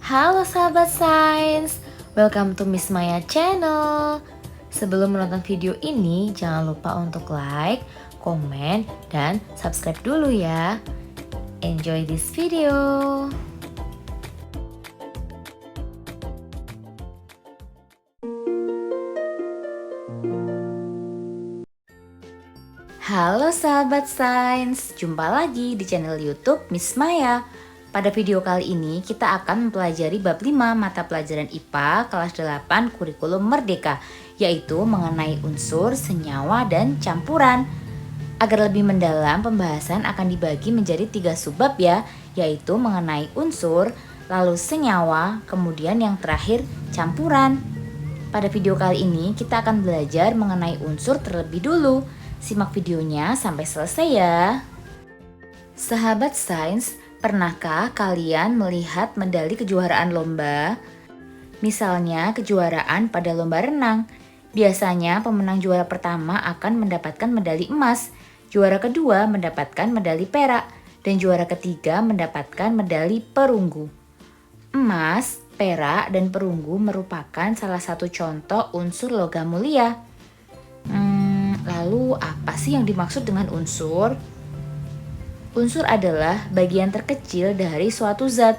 Halo sahabat sains, welcome to Miss Maya channel. Sebelum menonton video ini, jangan lupa untuk like, komen, dan subscribe dulu ya. Enjoy this video. Halo sahabat sains, jumpa lagi di channel YouTube Miss Maya. Pada video kali ini kita akan mempelajari bab 5 mata pelajaran IPA kelas 8 kurikulum merdeka, yaitu mengenai unsur, senyawa, dan campuran. Agar lebih mendalam, pembahasan akan dibagi menjadi 3 subbab ya, yaitu mengenai unsur, lalu senyawa, kemudian yang terakhir campuran. Pada video kali ini kita akan belajar mengenai unsur terlebih dulu. Simak videonya sampai selesai ya. Sahabat sains, pernahkah kalian melihat medali kejuaraan lomba? Misalnya kejuaraan pada lomba renang. Biasanya pemenang juara pertama akan mendapatkan medali emas, juara kedua mendapatkan medali perak, dan juara ketiga mendapatkan medali perunggu. Emas, perak, dan perunggu merupakan salah satu contoh unsur logam mulia. Lalu apa sih yang dimaksud dengan unsur? Unsur adalah bagian terkecil dari suatu zat.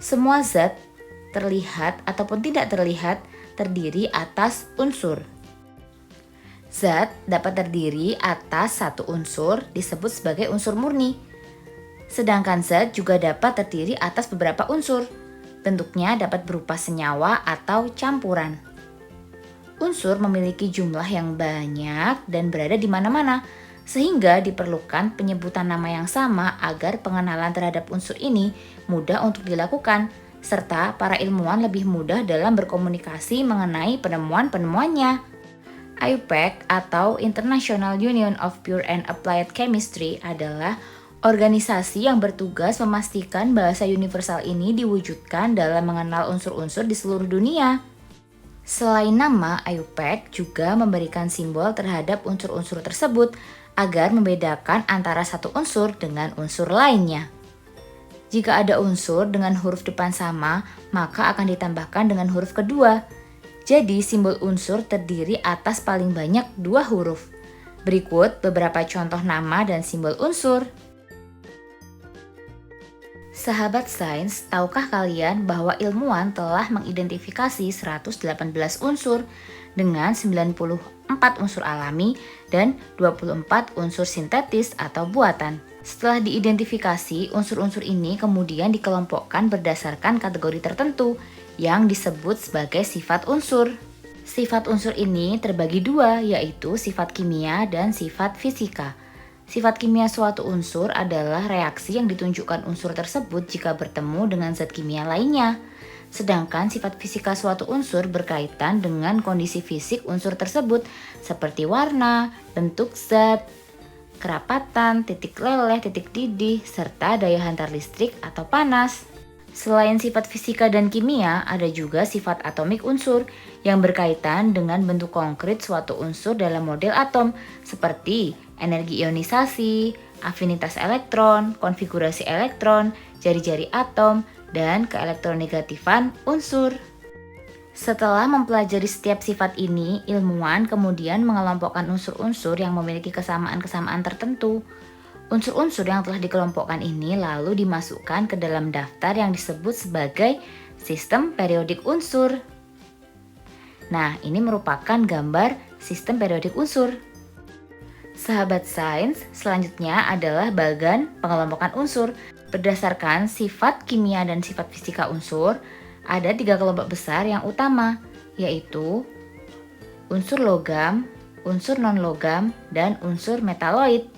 Semua zat, terlihat ataupun tidak terlihat, terdiri atas unsur. Zat dapat terdiri atas satu unsur disebut sebagai unsur murni. Sedangkan zat juga dapat terdiri atas beberapa unsur. Bentuknya dapat berupa senyawa atau campuran. Unsur memiliki jumlah yang banyak dan berada di mana-mana, sehingga diperlukan penyebutan nama yang sama agar pengenalan terhadap unsur ini mudah untuk dilakukan, serta para ilmuwan lebih mudah dalam berkomunikasi mengenai penemuan-penemuannya. IUPAC atau International Union of Pure and Applied Chemistry adalah organisasi yang bertugas memastikan bahasa universal ini diwujudkan dalam mengenal unsur-unsur di seluruh dunia. Selain nama, IUPAC juga memberikan simbol terhadap unsur-unsur tersebut agar membedakan antara satu unsur dengan unsur lainnya. Jika ada unsur dengan huruf depan sama, maka akan ditambahkan dengan huruf kedua. Jadi simbol unsur terdiri atas paling banyak 2 huruf. Berikut beberapa contoh nama dan simbol unsur. Sahabat sains, tahukah kalian bahwa ilmuwan telah mengidentifikasi 118 unsur dengan 94 unsur alami dan 24 unsur sintetis atau buatan. Setelah diidentifikasi, unsur-unsur ini kemudian dikelompokkan berdasarkan kategori tertentu yang disebut sebagai sifat unsur. Sifat unsur ini terbagi 2, yaitu sifat kimia dan sifat fisika. Sifat kimia suatu unsur adalah reaksi yang ditunjukkan unsur tersebut jika bertemu dengan zat kimia lainnya. Sedangkan sifat fisika suatu unsur berkaitan dengan kondisi fisik unsur tersebut seperti warna, bentuk zat, kerapatan, titik leleh, titik didih, serta daya hantar listrik atau panas. Selain sifat fisika dan kimia, ada juga sifat atomik unsur yang berkaitan dengan bentuk konkret suatu unsur dalam model atom seperti energi ionisasi, afinitas elektron, konfigurasi elektron, jari-jari atom, dan keelektronegatifan unsur. Setelah mempelajari setiap sifat ini, ilmuwan kemudian mengelompokkan unsur-unsur yang memiliki kesamaan-kesamaan tertentu. Unsur-unsur yang telah dikelompokkan ini lalu dimasukkan ke dalam daftar yang disebut sebagai sistem periodik unsur. Nah, ini merupakan gambar sistem periodik unsur. Sahabat sains, selanjutnya adalah bagan pengelompokan unsur. Berdasarkan sifat kimia dan sifat fisika unsur, ada 3 kelompok besar yang utama, yaitu unsur logam, unsur non-logam, dan unsur metaloid.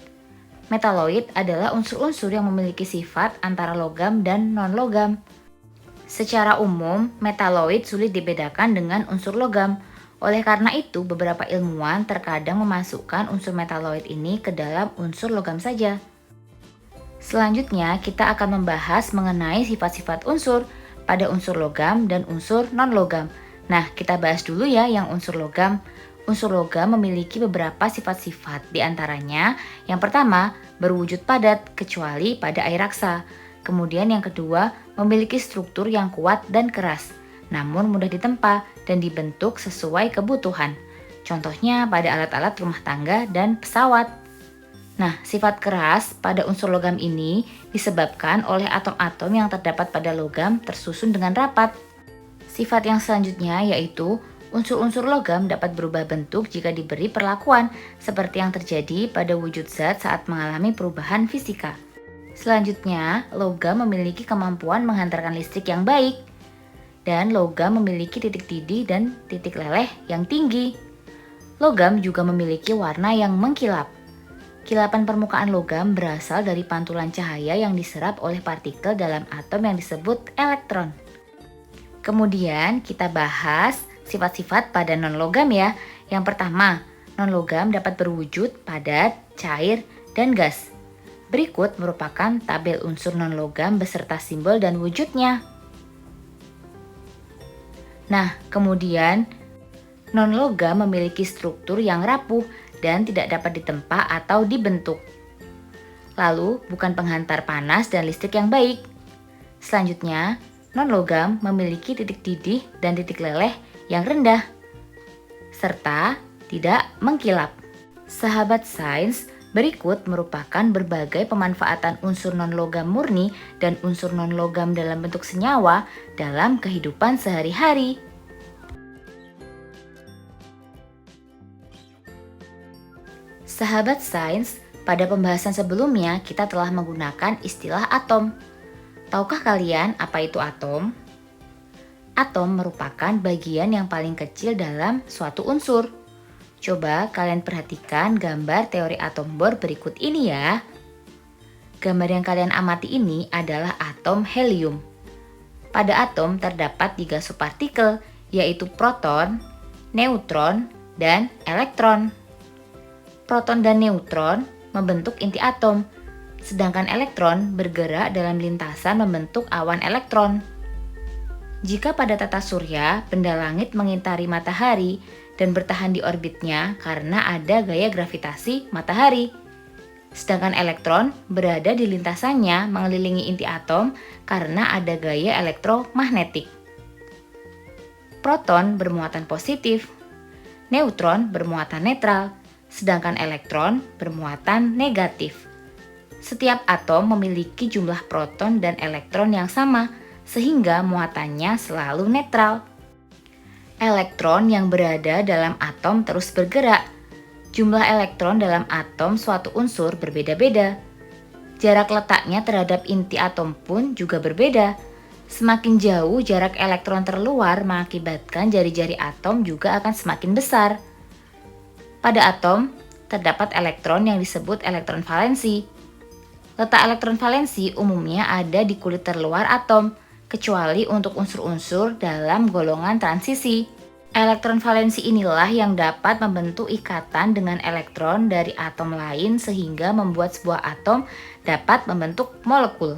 Metaloid adalah unsur-unsur yang memiliki sifat antara logam dan non-logam. Secara umum, metaloid sulit dibedakan dengan unsur logam. Oleh karena itu, beberapa ilmuwan terkadang memasukkan unsur metaloid ini ke dalam unsur logam saja. Selanjutnya, kita akan membahas mengenai sifat-sifat unsur pada unsur logam dan unsur non-logam. Nah, kita bahas dulu ya yang unsur logam. Unsur logam memiliki beberapa sifat-sifat, di antaranya yang pertama, berwujud padat kecuali pada air raksa. Kemudian yang kedua, memiliki struktur yang kuat dan keras, namun mudah ditempa dan dibentuk sesuai kebutuhan. Contohnya pada alat-alat rumah tangga dan pesawat. Nah, sifat keras pada unsur logam ini disebabkan oleh atom-atom yang terdapat pada logam tersusun dengan rapat. Sifat yang selanjutnya yaitu unsur-unsur logam dapat berubah bentuk jika diberi perlakuan, seperti yang terjadi pada wujud zat saat mengalami perubahan fisika. Selanjutnya, logam memiliki kemampuan menghantarkan listrik yang baik, dan logam memiliki titik didih dan titik leleh yang tinggi. Logam juga memiliki warna yang mengkilap. Kilapan permukaan logam berasal dari pantulan cahaya yang diserap oleh partikel dalam atom yang disebut elektron. Kemudian kita bahas sifat-sifat pada non-logam ya. Yang pertama, non-logam dapat berwujud padat, cair, dan gas. Berikut merupakan tabel unsur non-logam beserta simbol dan wujudnya. Nah, kemudian non-logam memiliki struktur yang rapuh dan tidak dapat ditempa atau dibentuk. Lalu, bukan penghantar panas dan listrik yang baik. Selanjutnya, non-logam memiliki titik didih dan titik leleh yang rendah, serta tidak mengkilap. Sahabat sains, berikut merupakan berbagai pemanfaatan unsur non-logam murni dan unsur non-logam dalam bentuk senyawa dalam kehidupan sehari-hari. Sahabat sains, pada pembahasan sebelumnya kita telah menggunakan istilah atom. Tahukah kalian apa itu atom? Atom merupakan bagian yang paling kecil dalam suatu unsur. Coba kalian perhatikan gambar teori atom Bohr berikut ini ya. Gambar yang kalian amati ini adalah atom helium. Pada atom terdapat 3 subpartikel, yaitu proton, neutron, dan elektron. Proton dan neutron membentuk inti atom, sedangkan elektron bergerak dalam lintasan membentuk awan elektron. Jika pada tata surya, benda langit mengitari matahari dan bertahan di orbitnya karena ada gaya gravitasi matahari. Sedangkan elektron berada di lintasannya mengelilingi inti atom karena ada gaya elektromagnetik. Proton bermuatan positif, neutron bermuatan netral, sedangkan elektron bermuatan negatif. Setiap atom memiliki jumlah proton dan elektron yang sama, sehingga muatannya selalu netral. Elektron yang berada dalam atom terus bergerak. Jumlah elektron dalam atom suatu unsur berbeda-beda. Jarak letaknya terhadap inti atom pun juga berbeda. Semakin jauh jarak elektron terluar mengakibatkan jari-jari atom juga akan semakin besar. Pada atom, terdapat elektron yang disebut elektron valensi. Letak elektron valensi umumnya ada di kulit terluar atom, kecuali untuk unsur-unsur dalam golongan transisi. Elektron valensi inilah yang dapat membentuk ikatan dengan elektron dari atom lain sehingga membuat sebuah atom dapat membentuk molekul.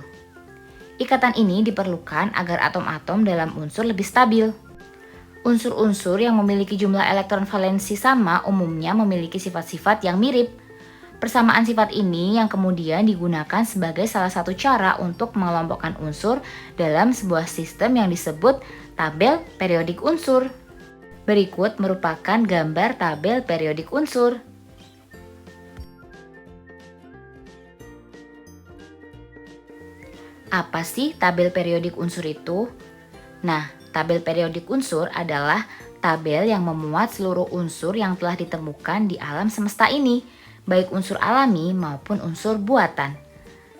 Ikatan ini diperlukan agar atom-atom dalam unsur lebih stabil. Unsur-unsur yang memiliki jumlah elektron valensi sama umumnya memiliki sifat-sifat yang mirip. Persamaan sifat ini yang kemudian digunakan sebagai salah satu cara untuk mengelompokkan unsur dalam sebuah sistem yang disebut tabel periodik unsur. Berikut merupakan gambar tabel periodik unsur. Apa sih tabel periodik unsur itu? Nah, tabel periodik unsur adalah tabel yang memuat seluruh unsur yang telah ditemukan di alam semesta ini, baik unsur alami maupun unsur buatan.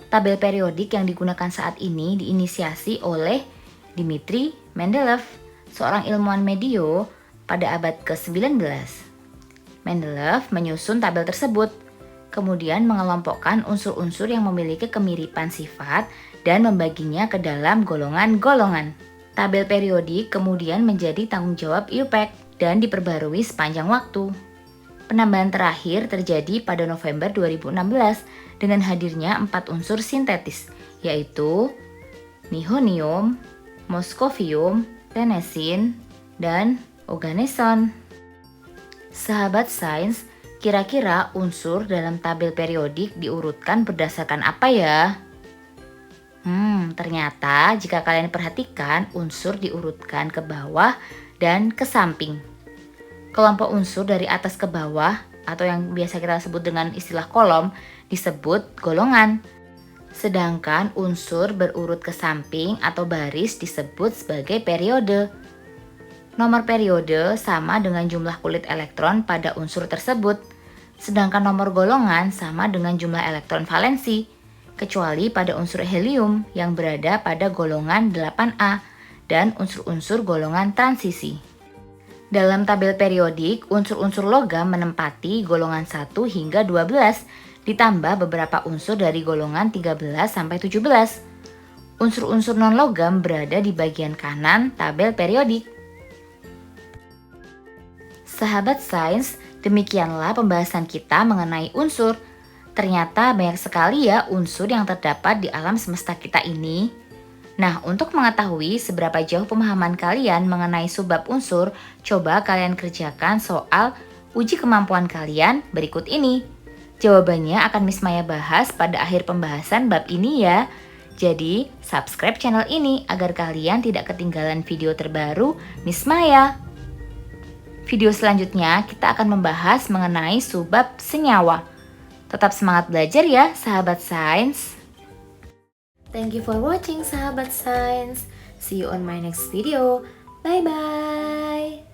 Tabel periodik yang digunakan saat ini diinisiasi oleh Dmitri Mendeleev, seorang ilmuwan medio pada abad ke-19. Mendeleev menyusun tabel tersebut, kemudian mengelompokkan unsur-unsur yang memiliki kemiripan sifat dan membaginya ke dalam golongan-golongan. Tabel periodik kemudian menjadi tanggung jawab IUPAC dan diperbarui sepanjang waktu. Penambahan terakhir terjadi pada November 2016 dengan hadirnya 4 unsur sintetis, yaitu nihonium, moscovium, tennessine, dan oganeson. Sahabat sains, kira-kira unsur dalam tabel periodik diurutkan berdasarkan apa ya? Ternyata jika kalian perhatikan unsur diurutkan ke bawah dan ke samping. Kelompok unsur dari atas ke bawah atau yang biasa kita sebut dengan istilah kolom disebut golongan. Sedangkan unsur berurut ke samping atau baris disebut sebagai periode. Nomor periode sama dengan jumlah kulit elektron pada unsur tersebut. Sedangkan nomor golongan sama dengan jumlah elektron valensi, kecuali pada unsur helium yang berada pada golongan 8A dan unsur-unsur golongan transisi. Dalam tabel periodik, unsur-unsur logam menempati golongan 1 hingga 12, ditambah beberapa unsur dari golongan 13 sampai 17. Unsur-unsur non-logam berada di bagian kanan tabel periodik. Sahabat sains, demikianlah pembahasan kita mengenai unsur. Ternyata banyak sekali ya unsur yang terdapat di alam semesta kita ini. Nah, untuk mengetahui seberapa jauh pemahaman kalian mengenai subbab unsur, coba kalian kerjakan soal uji kemampuan kalian berikut ini. Jawabannya akan Miss Maya bahas pada akhir pembahasan bab ini ya. Jadi, subscribe channel ini agar kalian tidak ketinggalan video terbaru Miss Maya. Video selanjutnya kita akan membahas mengenai subbab senyawa. Tetap semangat belajar ya, sahabat sains. Thank you for watching, sahabat sains. See you on my next video. Bye-bye.